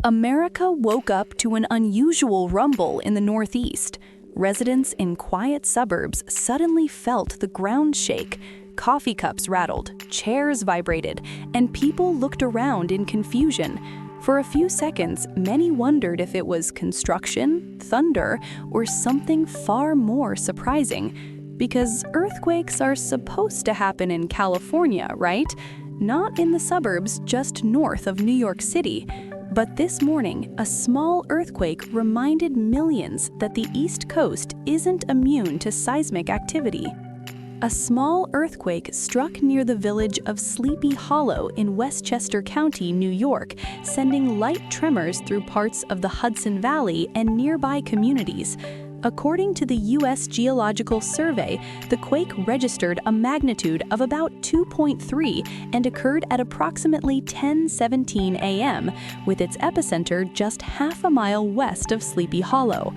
America woke up to an unusual rumble in the Northeast. Residents in quiet suburbs suddenly felt the ground shake. Coffee cups rattled, chairs vibrated, and people looked around in confusion. For a few seconds, many wondered if it was construction, thunder, or something far more surprising. Because earthquakes are supposed to happen in California, right? Not in the suburbs just north of New York City. But this morning, a small earthquake reminded millions that the East Coast isn't immune to seismic activity. A small earthquake struck near the village of Sleepy Hollow in Westchester County, New York, sending light tremors through parts of the Hudson Valley and nearby communities. According to the U.S. Geological Survey, the quake registered a magnitude of about 2.3 and occurred at approximately 10:17 a.m., with its epicenter just half a mile west of Sleepy Hollow.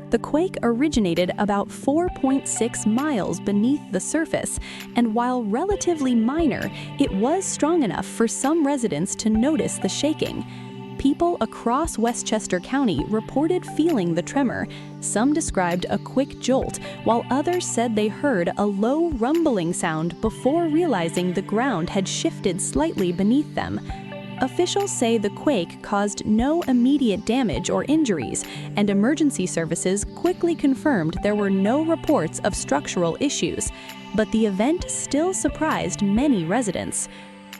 The quake originated about 4.6 miles beneath the surface, and while relatively minor, it was strong enough for some residents to notice the shaking. People across Westchester County reported feeling the tremor. Some described a quick jolt, while others said they heard a low rumbling sound before realizing the ground had shifted slightly beneath them. Officials say the quake caused no immediate damage or injuries, and emergency services quickly confirmed there were no reports of structural issues. But the event still surprised many residents.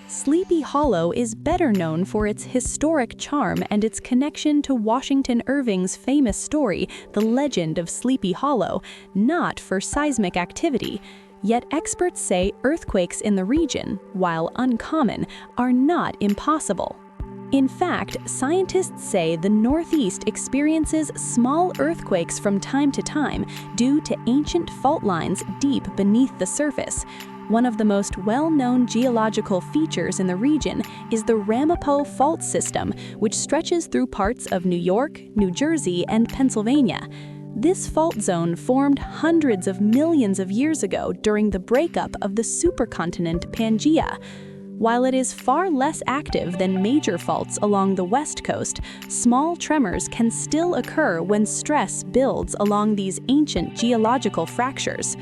Sleepy Hollow is better known for its historic charm and its connection to Washington Irving's famous story, The Legend of Sleepy Hollow, not for seismic activity. Yet experts say earthquakes in the region, while uncommon, are not impossible. In fact, scientists say the Northeast experiences small earthquakes from time to time due to ancient fault lines deep beneath the surface. One of the most well-known geological features in the region is the Ramapo Fault System, which stretches through parts of New York, New Jersey, and Pennsylvania. This fault zone formed hundreds of millions of years ago during the breakup of the supercontinent Pangaea. While it is far less active than major faults along the West Coast, small tremors can still occur when stress builds along these ancient geological fractures.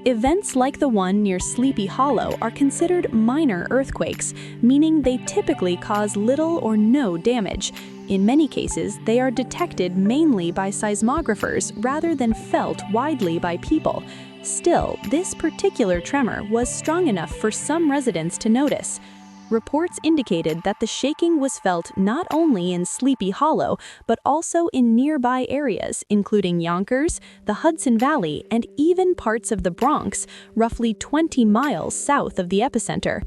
Events like the one near Sleepy Hollow are considered minor earthquakes, meaning they typically cause little or no damage. In many cases, they are detected mainly by seismographers rather than felt widely by people. Still, this particular tremor was strong enough for some residents to notice. Reports indicated that the shaking was felt not only in Sleepy Hollow, but also in nearby areas, including Yonkers, the Hudson Valley, and even parts of the Bronx, roughly 20 miles south of the epicenter.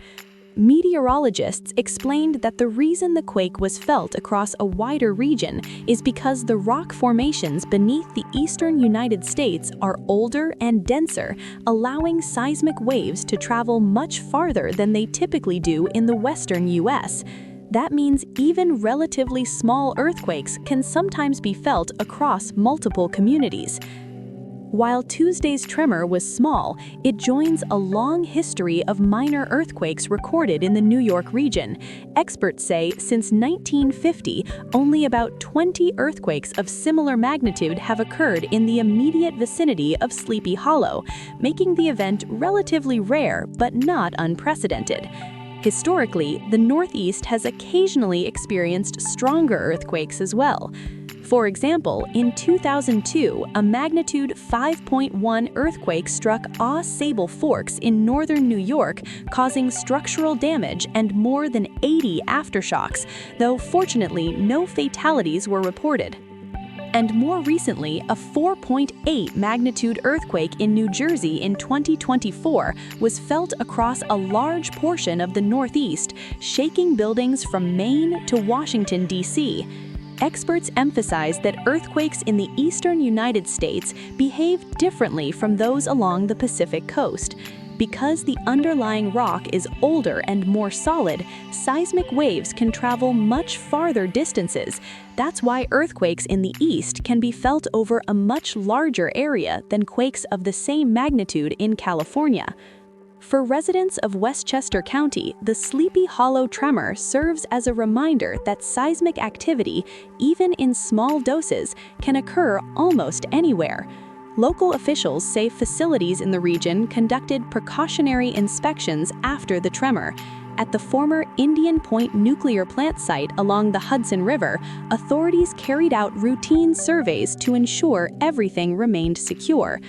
Meteorologists explained that the reason the quake was felt across a wider region is because the rock formations beneath the eastern United States are older and denser, allowing seismic waves to travel much farther than they typically do in the western U.S. That means even relatively small earthquakes can sometimes be felt across multiple communities. While Tuesday's tremor was small, it joins a long history of minor earthquakes recorded in the New York region. Experts say since 1950, only about 20 earthquakes of similar magnitude have occurred in the immediate vicinity of Sleepy Hollow, making the event relatively rare but not unprecedented. Historically, the Northeast has occasionally experienced stronger earthquakes as well. For example, in 2002, a magnitude 5.1 earthquake struck Sable Forks in northern New York, causing structural damage and more than 80 aftershocks, though fortunately no fatalities were reported. And more recently, a 4.8 magnitude earthquake in New Jersey in 2024 was felt across a large portion of the Northeast, shaking buildings from Maine to Washington, D.C. Experts emphasize that earthquakes in the eastern United States behave differently from those along the Pacific coast. Because the underlying rock is older and more solid, seismic waves can travel much farther distances. That's why earthquakes in the east can be felt over a much larger area than quakes of the same magnitude in California. For residents of Westchester County, the Sleepy Hollow tremor serves as a reminder that seismic activity, even in small doses, can occur almost anywhere. Local officials say facilities in the region conducted precautionary inspections after the tremor. At the former Indian Point nuclear plant site along the Hudson River, authorities carried out routine surveys to ensure everything remained secure.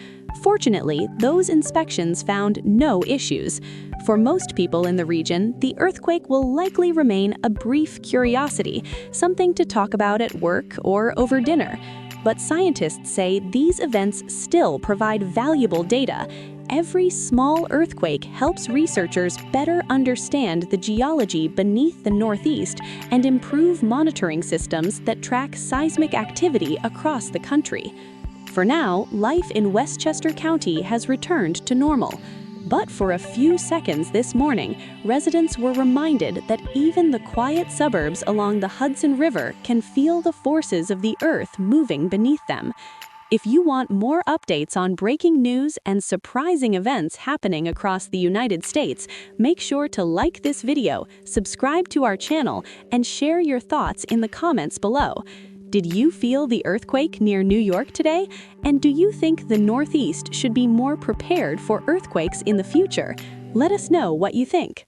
Fortunately, those inspections found no issues. For most people in the region, the earthquake will likely remain a brief curiosity, something to talk about at work or over dinner. But scientists say these events still provide valuable data. Every small earthquake helps researchers better understand the geology beneath the Northeast and improve monitoring systems that track seismic activity across the country. For now, life in Westchester County has returned to normal. But for a few seconds this morning, residents were reminded that even the quiet suburbs along the Hudson River can feel the forces of the earth moving beneath them. If you want more updates on breaking news and surprising events happening across the United States, make sure to like this video, subscribe to our channel, and share your thoughts in the comments below. Did you feel the earthquake near New York today? And do you think the Northeast should be more prepared for earthquakes in the future? Let us know what you think.